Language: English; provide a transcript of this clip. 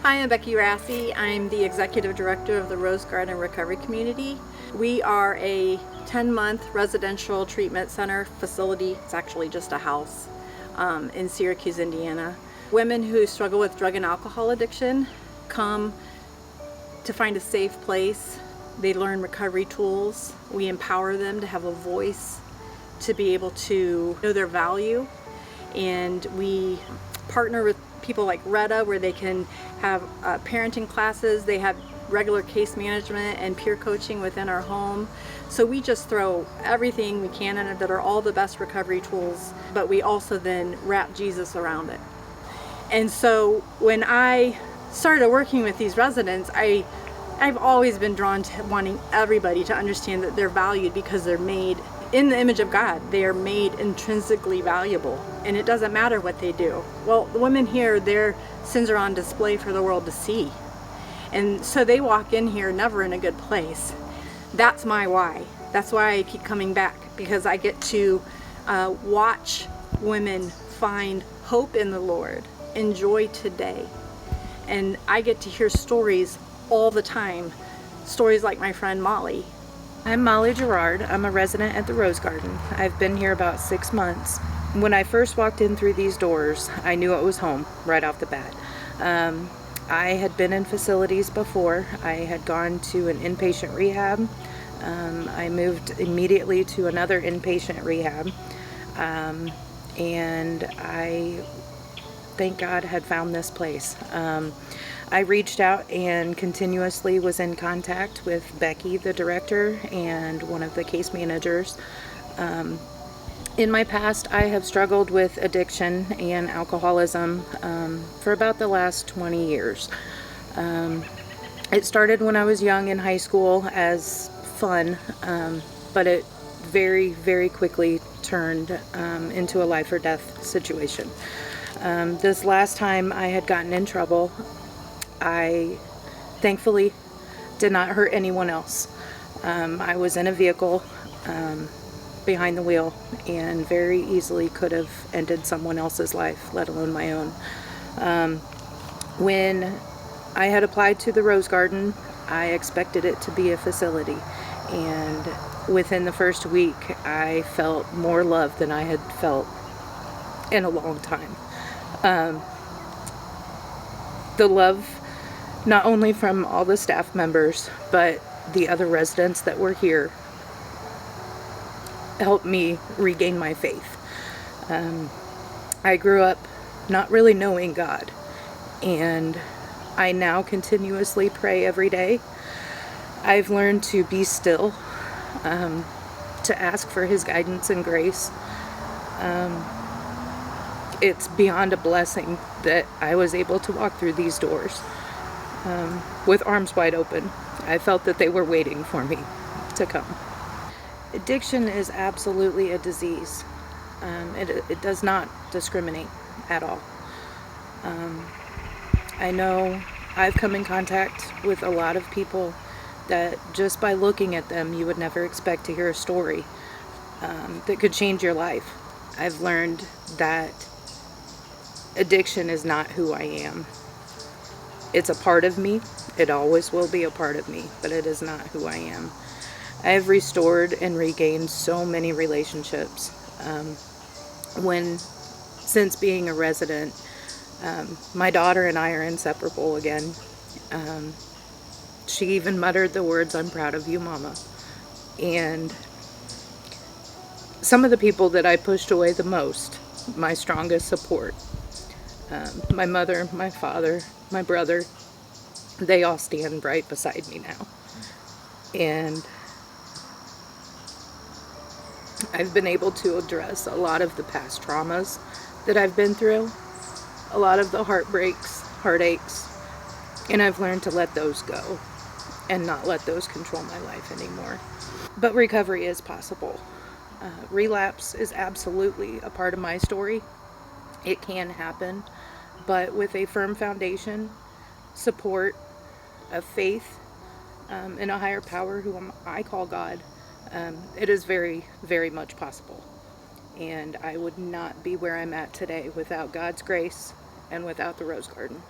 Hi, I'm Becky Rassi. I'm the Executive Director of the Rose Garden Recovery Community. We are a 10-month residential treatment center facility. It's actually just a house in Syracuse, Indiana. Women who struggle with drug and alcohol addiction come to find a safe place. They learn recovery tools. We empower them to have a voice, to be able to know their value, and we partner with people like Retta where they can have parenting classes. They have regular case management and peer coaching within our home. So we just throw everything we can in it that are all the best recovery tools, but we also then wrap Jesus around it. And so when I started working with these residents, I've always been drawn to wanting everybody to understand that they're valued because they're made in the image of God. They are made intrinsically valuable, and it doesn't matter what they do. Well, the women here, their sins are on display for the world to see. And so they walk in here never in a good place. That's my why. That's why I keep coming back, because I get to watch women find hope in the Lord, enjoy today. And I get to hear stories all the time, stories like my friend Molly. I'm Molly Gerard. I'm a resident at the Rose Garden. I've been here about 6 months. When I first walked in through these doors, I knew it was home right off the bat. I had been in facilities before. I had gone to an inpatient rehab. I moved immediately to another inpatient rehab. And I, thank God, had found this place. I reached out and continuously was in contact with Becky, the director, and one of the case managers. In my past, I have struggled with addiction and alcoholism for about the last 20 years. It started when I was young in high school as fun, but it very, very quickly turned into a life or death situation. This last time I had gotten in trouble, I thankfully did not hurt anyone else. I was in a vehicle behind the wheel and very easily could have ended someone else's life, let alone my own. When I had applied to the Rose Garden, I expected it to be a facility, and within the first week I felt more love than I had felt in a long time. The love not only from all the staff members, but the other residents that were here helped me regain my faith. I grew up not really knowing God, and I now continuously pray every day. I've learned to be still, to ask for His guidance and grace. It's beyond a blessing that I was able to walk through these doors with arms wide open. I felt that they were waiting for me to come. Addiction is absolutely a disease. It does not discriminate at all. I know I've come in contact with a lot of people that just by looking at them you would never expect to hear a story that could change your life. I've learned that addiction is not who I am. It's a part of me. It always will be a part of me, but it is not who I am. I have restored and regained so many relationships. Since being a resident, my daughter and I are inseparable again. She even muttered the words, "I'm proud of you, Mama." And some of the people that I pushed away the most, my strongest support, my mother, my father, my brother, they all stand right beside me now. And I've been able to address a lot of the past traumas that I've been through, a lot of the heartbreaks, heartaches, and I've learned to let those go and not let those control my life anymore. But recovery is possible. Relapse is absolutely a part of my story. It can happen, but with a firm foundation, support, of faith, in a higher power who I call God, it is very, very much possible. And I would not be where I'm at today without God's grace and without the Rose Garden.